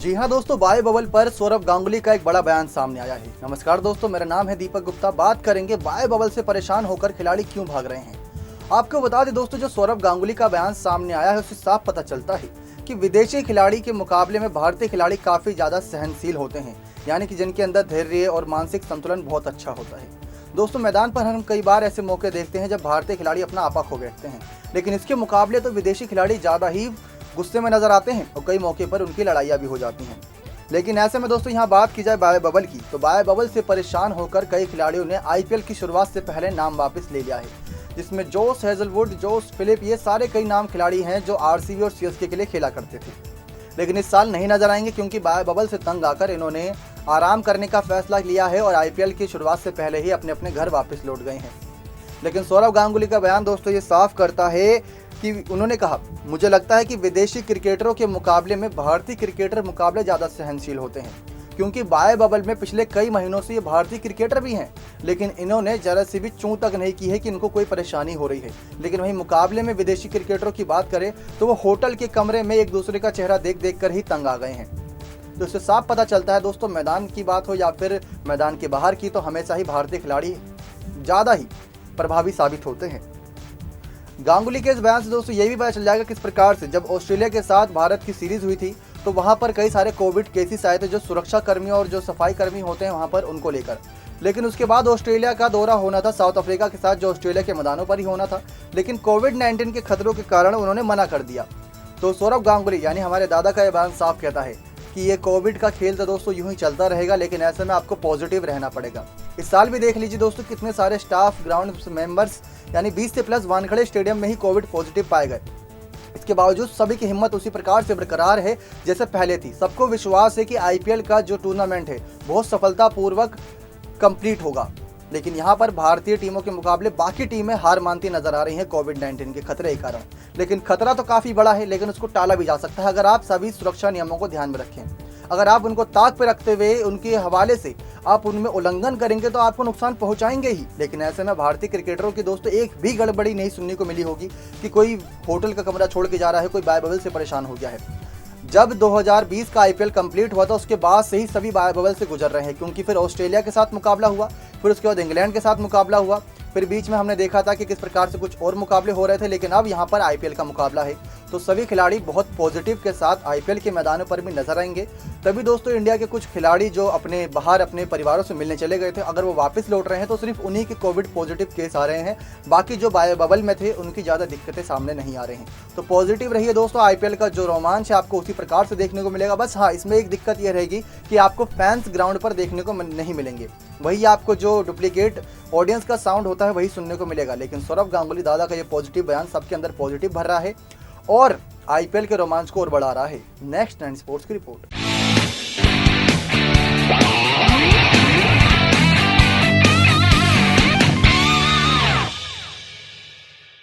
जी हाँ दोस्तों, bio bubble पर सौरव गांगुली का एक बड़ा बयान सामने आया है। नमस्कार दोस्तों, मेरा नाम है दीपक गुप्ता। बात करेंगे बायो बबल से परेशान होकर खिलाड़ी क्यों भाग रहे हैं। आपको बता दें दोस्तों, जो सौरव गांगुली का बयान सामने आया है उससे साफ पता चलता है कि विदेशी खिलाड़ी के मुकाबले में भारतीय खिलाड़ी काफी ज्यादा सहनशील होते हैं, यानी कि जिनके अंदर धैर्य और मानसिक संतुलन बहुत अच्छा होता है। दोस्तों, मैदान पर हम कई बार ऐसे मौके देखते हैं जब भारतीय खिलाड़ी अपना आपा खो बैठते हैं, लेकिन इसके मुकाबले तो विदेशी खिलाड़ी ज्यादा ही गुस्से में नजर आते हैं और कई मौके पर उनकी लड़ाइयाँ भी हो जाती हैं। लेकिन ऐसे में दोस्तों, यहाँ बात की जाए बायो बबल की, तो बायो बबल से परेशान होकर कई खिलाड़ियों ने आईपीएल की शुरुआत से पहले नाम वापस ले लिया है, जिसमें जोश हेजलवुड, जोश फिलिप, ये सारे कई नाम खिलाड़ी हैं जो आरसीबी और सीएसके के लिए खेला करते थे, लेकिन इस साल नहीं नजर आएंगे क्योंकि बायो बबल से तंग आकर इन्होंने आराम करने का फैसला लिया है और आईपीएल की शुरुआत से पहले ही अपने अपने घर वापस लौट गए हैं। लेकिन सौरव गांगुली का बयान दोस्तों ये साफ करता है कि उन्होंने कहा, मुझे लगता है कि विदेशी क्रिकेटरों के मुकाबले में भारतीय क्रिकेटर मुकाबले ज़्यादा सहनशील होते हैं, क्योंकि बायो बबल में पिछले कई महीनों से ये भारतीय क्रिकेटर भी हैं, लेकिन इन्होंने जरा सी भी चूं तक नहीं की है कि इनको कोई परेशानी हो रही है। लेकिन वहीं मुकाबले में विदेशी क्रिकेटरों की बात करें तो वो होटल के कमरे में एक दूसरे का चेहरा देख देख कर ही तंग आ गए हैं। तो इससे साफ पता चलता है दोस्तों, मैदान की बात हो या फिर मैदान के बाहर की, तो हमेशा ही भारतीय खिलाड़ी ज़्यादा ही प्रभावी साबित होते हैं। गांगुली के इस बयान से दोस्तों ये भी पता चल जाएगा किस प्रकार से जब ऑस्ट्रेलिया के साथ भारत की सीरीज हुई थी तो वहां पर कई सारे कोविड केसेस आए थे, जो सुरक्षा कर्मी और जो सफाई कर्मी होते हैं वहां पर, उनको लेकर। लेकिन उसके बाद ऑस्ट्रेलिया का दौरा होना था साउथ अफ्रीका के साथ, जो ऑस्ट्रेलिया के मैदानों पर ही होना था, लेकिन कोविड-19 के खतरों के कारण उन्होंने मना कर दिया। तो सौरव गांगुली यानी हमारे दादा का यह बयान साफ कहता है कि ये कोविड का खेल तो दोस्तों यूं ही चलता रहेगा, लेकिन ऐसे में आपको पॉजिटिव रहना पड़ेगा। इस साल भी देख लीजिए दोस्तों, कितने सारे स्टाफ, ग्राउंड मेंबर्स, यानी 20 से प्लस वानखेड़े स्टेडियम में ही कोविड पॉजिटिव पाए गए। इसके बावजूद सभी की हिम्मत उसी प्रकार से बरकरार है जैसे पहले थी। सबको विश्वास है कि आईपीएल का जो टूर्नामेंट है बहुत सफलतापूर्वक कंप्लीट होगा। लेकिन यहाँ पर भारतीय टीमों के मुकाबले बाकी टीमें हार मानती नजर आ रही हैं कोविड-19 के खतरे के कारण। लेकिन खतरा तो काफ़ी बड़ा है, लेकिन उसको टाला भी जा सकता है अगर आप सभी सुरक्षा नियमों को ध्यान में रखें। अगर आप उनको ताक पे रखते हुए उनके हवाले से आप उनमें उल्लंघन करेंगे तो आपको नुकसान पहुंचाएंगे ही। लेकिन ऐसे में भारतीय क्रिकेटरों की दोस्तों एक भी गड़बड़ी नहीं सुनने को मिली होगी कि कोई होटल का कमरा छोड़ के जा रहा है, कोई बायो बबल से परेशान हो गया है। जब 2020 का आईपीएल कंप्लीट हुआ था उसके बाद से ही सभी बायो बबल से गुजर रहे हैं, क्योंकि फिर ऑस्ट्रेलिया के साथ मुकाबला हुआ, फिर उसके बाद इंग्लैंड के साथ मुकाबला हुआ, फिर बीच में हमने देखा था कि किस प्रकार से कुछ और मुकाबले हो रहे थे, लेकिन अब यहाँ पर आईपीएल का मुकाबला है तो सभी खिलाड़ी बहुत पॉजिटिव के साथ आईपीएल के मैदानों पर भी नजर आएंगे। तभी दोस्तों इंडिया के कुछ खिलाड़ी जो अपने बाहर अपने परिवारों से मिलने चले गए थे, अगर वो वापस लौट रहे हैं तो सिर्फ उन्हीं के कोविड पॉजिटिव केस आ रहे हैं, बाकी जो बायो बबल में थे उनकी ज़्यादा दिक्कतें सामने नहीं आ रही हैं। तो पॉजिटिव रहिए दोस्तों, आईपीएल का जो रोमांच है आपको उसी प्रकार से देखने को मिलेगा। बस हाँ, इसमें एक दिक्कत यह रहेगी कि आपको फैंस ग्राउंड पर देखने को नहीं मिलेंगे, वही आपको जो डुप्लीकेट ऑडियंस का साउंड होता है वही सुनने को मिलेगा। लेकिन सौरव गांगुली दादा का ये पॉजिटिव बयान सबके अंदर पॉजिटिव भर रहा है और आईपीएल के रोमांच को और बढ़ा रहा है। नेक्स्ट 9 स्पोर्ट्स की रिपोर्ट।